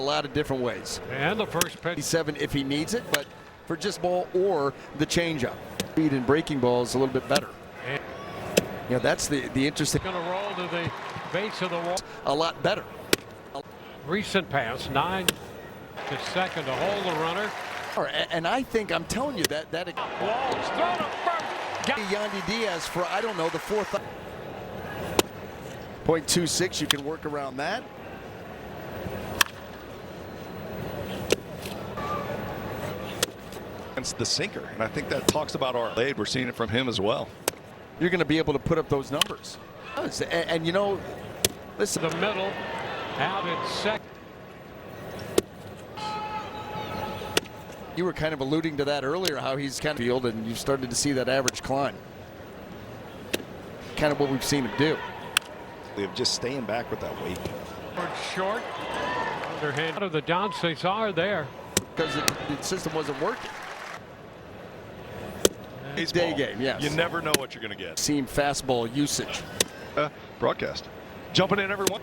lot of different ways. And the first pitch. 7 if he needs it, but for just ball or the changeup. Speed and breaking ball is a little bit better. And that's the interesting. going to roll to the base of the wall. A lot better. Recent pass, 9 to second to hold the runner. And I think I'm telling you that Walls thrown to first. Yandy Diaz for I don't know the 4th. .26, you can work around that. It's the sinker, and I think that talks about our lead. We're seeing it from him as well. You're going to be able to put up those numbers. And you know, listen. The middle, out at second. You were kind of alluding to that earlier, how he's kind of field, and you've started to see that average climb. Kind of what we've seen him do. They're just staying back with that weight. Short, underhand. Out of the Johnsons are there. Because the system wasn't working. It's day game, yes. You never know what you're going to get. Seam fastball usage. Broadcast. Jumping in, everyone.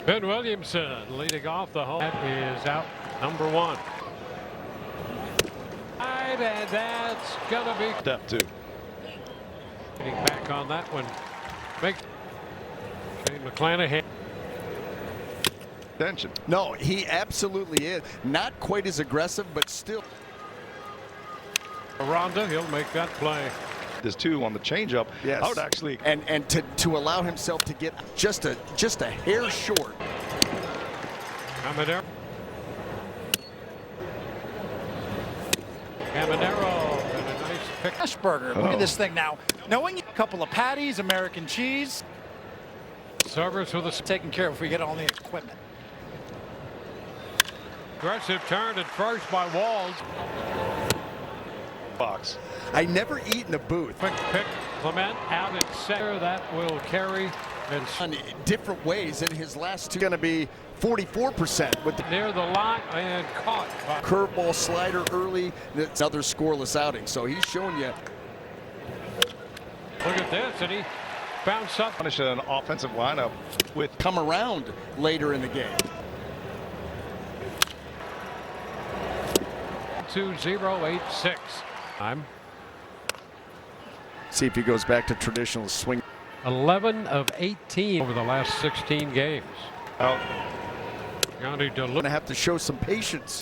Ben Williamson leading off the home. That is out number 1. And that's going to be Step 2. getting back on that one. Big Shane McClanahan. Attention. No, he absolutely is. Not quite as aggressive, but still. Aranda, he'll make that play. There's 2 on the changeup. Yes. I would actually. And to allow himself to get just a hair short. Caminero. Caminero and a nice pick. Ashburger. Look at this thing now. Knowing a couple of patties, American cheese. Service with a Taken care of if we get all the equipment. aggressive turn at first by Walls. Box. I never eat in a booth. Quick pick. Clement out at center. That will carry and On different ways in his last 2. Going to be 44% with the near the line and caught. curveball slider early. That's another scoreless outing. So he's showing you. Look at this, and he bounced up. Punish an offensive lineup with. Come around later in the game. 2-0-8-6. Time. See if he goes back to traditional swing. 11 of 18 over the last 16 games. Out. Yandy Going to have to show some patience.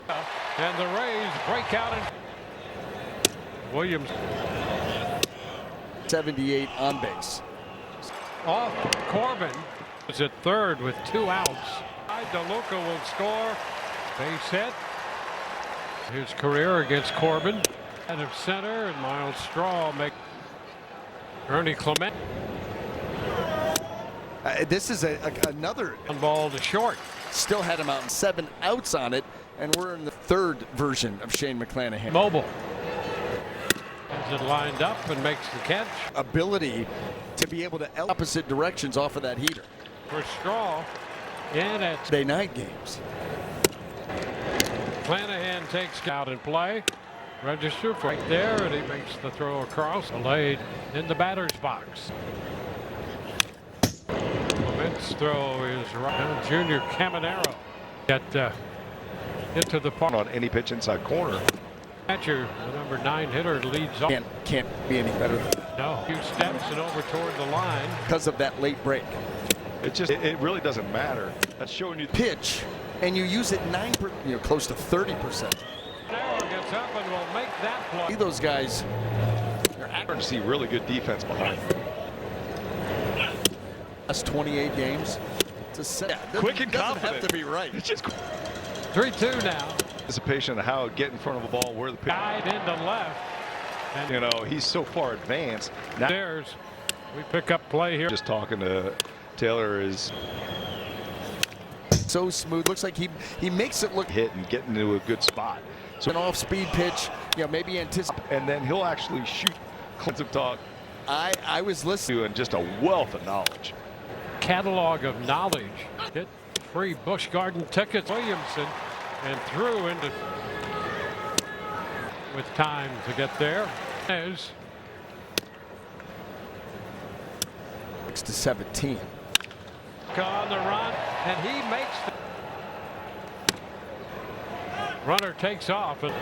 and the Rays break out. And Williams 78 on base. off. Corbin is at third with 2 outs. DeLuca will score. Base hit. His career against Corbin. Out of center, and Miles Straw make Ernie Clement. This is another One ball to short. still had him out in 7 outs on it, and we're in the 3rd version of Shane McClanahan. Mobile. Has it lined up and makes the catch. Ability to be able to opposite directions off of that heater. For Straw. And at Day night games. Clanahan takes out and play. Register for right there, and he makes the throw across. Delayed in the batter's box. Clement's throw is right. Junior Caminero get into the park. On any pitch inside corner. Catcher, the number 9 hitter, leads off. Can't be any better than No, few steps and over toward the line. because of that late break. It really doesn't matter. That's showing you. Pitch, and you use it close to 30%. Caminero gets up and will make that See play. those guys. You're starting to see really good defense behind. Last 28 games. It's a set. Yeah, Quick and doesn't confident. have to be right. It's just 3-2 now. anticipation of how to get in front of a ball, where the pitch. Guide into left. And You know, he's so far advanced. Now, there's we pick up play here. just talking to Taylor is So smooth. Looks like he makes it look. hit and getting into a good spot. So An off-speed pitch. Maybe anticipate. and then he'll actually shoot. Of talk I was listening. to and just a wealth of knowledge. Catalog of knowledge. Hit free Busch Garden tickets. Williamson and through into with time to get there. Is 6-17. DeLuca on the run, and he makes the runner takes off and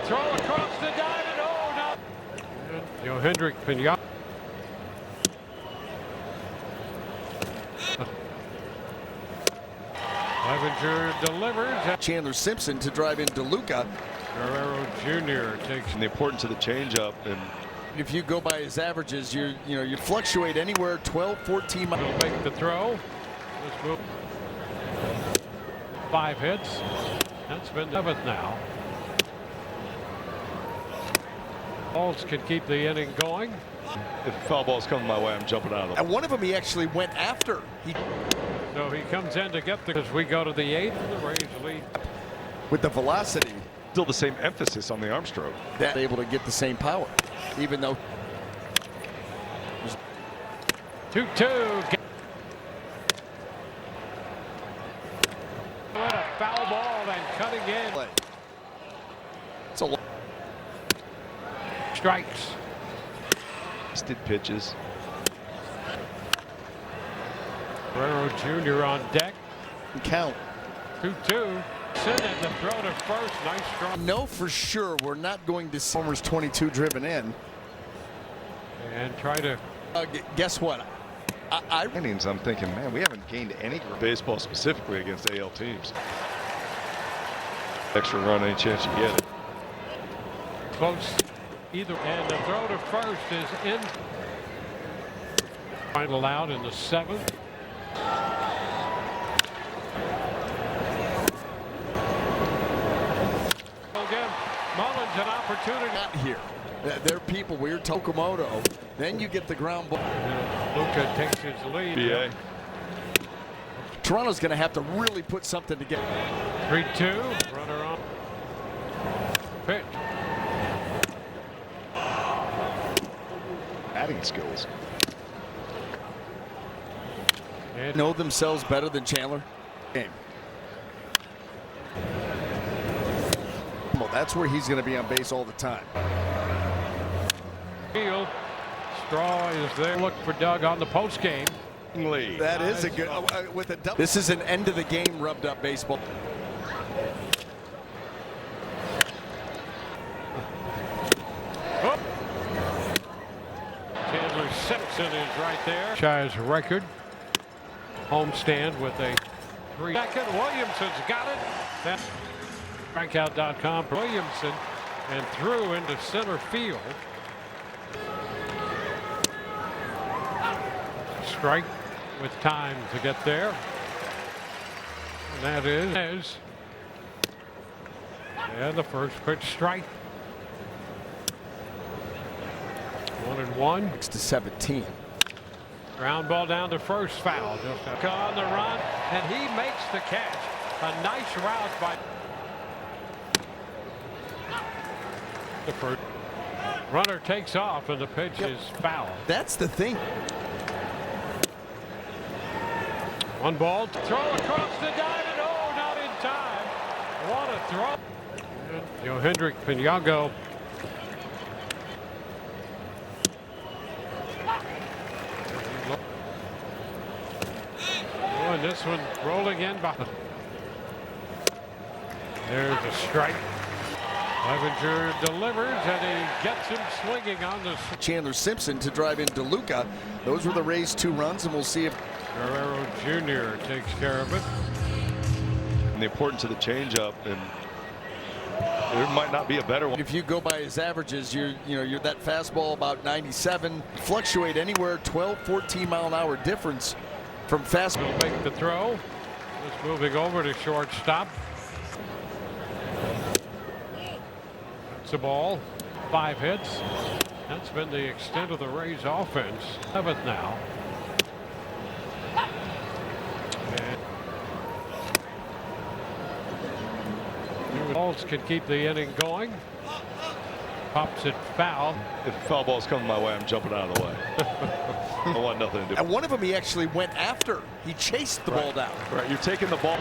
throw across the diamond. Oh no! Hendrick Pinata. Clevenger delivers. Chandler Simpson to drive in DeLuca. Guerrero Jr. takes. And the importance of the changeup, and If you go by his averages, you fluctuate anywhere 12, 14 miles. He'll make the throw. This move. 5 hits. That's been the 7th now. Balls can keep the inning going. if foul ball's coming my way, I'm jumping out of it. And one of them he actually went after. So he comes in to get the as we go to the 8th. The Rays lead with the velocity. Still the same emphasis on the arm stroke. That able to get the same power, even though 2-2. What a foul ball and cutting in. it's a Strikes. Wasted pitches. Guerrero Jr. on deck. count. 2-2. Send it to throw to first. Nice strong. No, for sure we're not going to see Homer's 22 driven in. And try to. Guess what? Innings, I'm thinking, man, we haven't gained any baseball specifically against AL teams. Extra run, any chance you get it. Close. Either and the throw to first is in. Final out in the 7th. Again, Mullins an opportunity. Not here. There are people. We're Tokumoto. Then you get the ground ball. Luca takes his lead. BA. Toronto's going to have to really put something together. 3-2. Runner on. Pitch. Batting skills. And Know themselves better than Chandler. Game. Well, that's where he's going to be on base all the time. field. Straw is there. Look for Doug on the post game. Lee. That is a good with a double. This is an end of the game rubbed up baseball. Oh. Chandler Simpson is right there. Shire's record. Homestand with a 3-second. Williamson's got it. That's strikeout.com. Williamson and threw into center field. Strike with time to get there. And that is. And the first pitch strike. 1-1. 6-17. Ground ball down to first, foul. Just on the run, and he makes the catch. A nice route by the first. Runner takes off, and the pitch is foul. That's the thing. 1 ball. Throw across the diamond. Oh, not in time. What a throw. Hendrick Pinata. And this one rolling in by. There's a strike. Clevenger delivers, and he gets him swinging on the. Chandler Simpson to drive in DeLuca. Those were the Rays' 2 runs, and we'll see if Guerrero Jr. takes care of it. And the importance of the changeup, and there might not be a better one. if you go by his averages, you're that fastball about 97, fluctuate anywhere 12, 14 mile an hour difference from fast. Will make the throw. Just moving over to shortstop. That's a ball. 5 hits. That's been the extent of the Rays offense. 7th now. And balls can keep the inning going. Pops it foul. If foul ball's coming my way, I'm jumping out of the way. I want nothing to do. And one of them he actually went after. He chased the ball down. Right, you're taking the ball.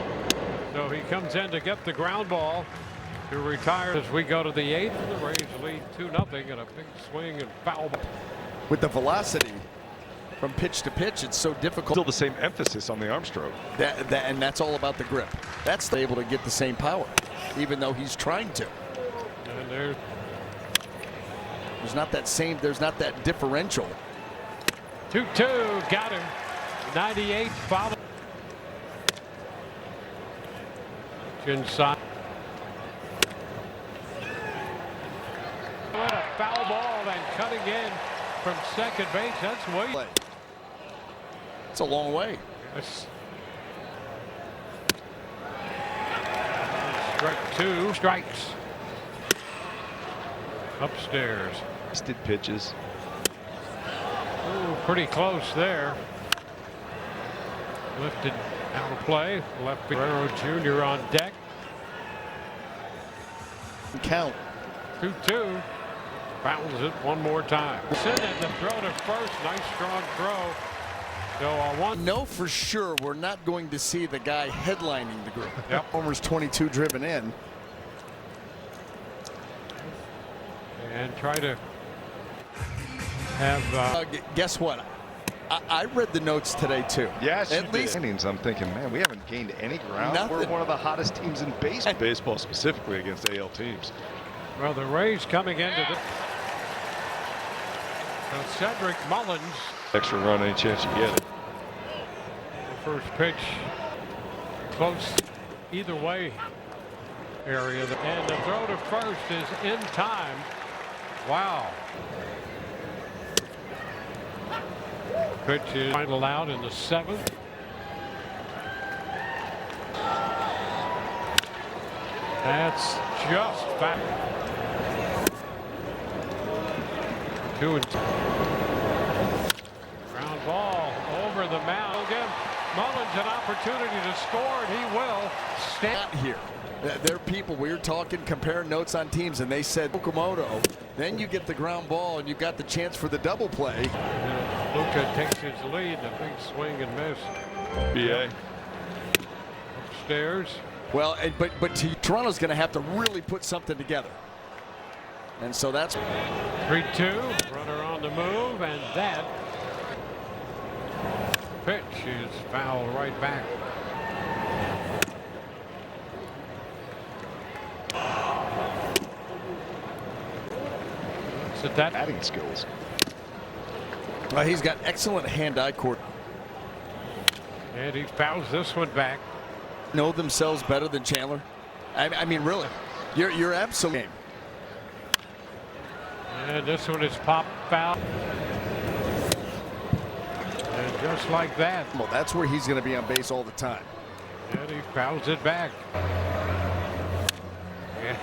So he comes in to get the ground ball to retire as we go to the 8th. The Rays lead 2-0 and a big swing and foul ball. With the velocity. from pitch to pitch. It's so difficult. Still the same emphasis on the arm stroke. And that's all about the grip. That's able to get the same power, even though he's trying to. And there's not that differential. 2-2, got him. 98 follow. Inside. What a foul ball and cutting in from second base. That's way. It's a long way. Yes. Strike 2, strikes. Upstairs. Tested pitches. Ooh, pretty close there. Lifted out of play. Left Guerrero Jr. on deck. Count. 2-2. Fouls it one more time. Send it to throw to first. Nice strong throw. So one. No, for sure we're not going to see the guy headlining the group. Yep. Homer's 22 driven in. And try to have. Guess what? I read the notes today too. Yes, at least innings. I'm thinking, man, we haven't gained any ground. Nothing. We're one of the hottest teams in baseball. Baseball specifically against AL teams. Well, the Rays coming into the. Cedric Mullins. Extra run, any chance you get it. The first pitch. Close either way area. And the throw to first is in time. Wow. Pitch is final out in the 7th. That's just back. 2-2. Ground ball over the mound. Again, Mullins an opportunity to score, and he will stand here. There are people, we were talking, comparing notes on teams, and they said Okamoto. Then you get the ground ball, and you got the chance for the double play. Luka takes his lead, a big swing and miss. BA. Upstairs. Well, but Toronto's going to have to really put something together. And so that's 3-2, runner on the move, and that pitch is foul right back. Looks at that. Batting skills. well, he's got excellent hand-eye coordination. And he fouls this one back. Know themselves better than Chandler. I mean, really, you're absolutely. And this one is pop foul. And just like that. Well, that's where he's going to be on base all the time. And he fouls it back. And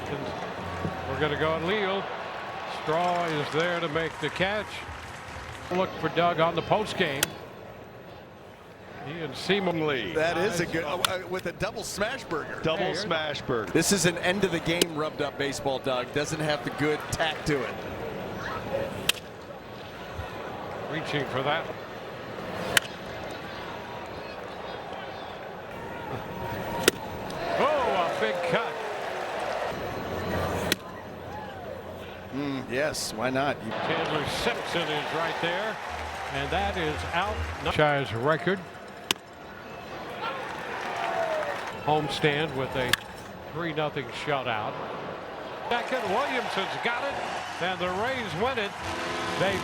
we're going to go on Leal. Straw is there to make the catch. Look for Doug on the post game. He and Seaman Lee. That is a good with a double smash burger. Double smash burger. This is an end of the game rubbed up baseball, Doug. Doesn't have the good tact to it. Reaching for that. Oh, a big cut. Yes, why not? Chandler Simpson is right there, and that is out. Franchise record. Homestand with a 3-0 shutout. Second, Williamson's got it, and the Rays win it. They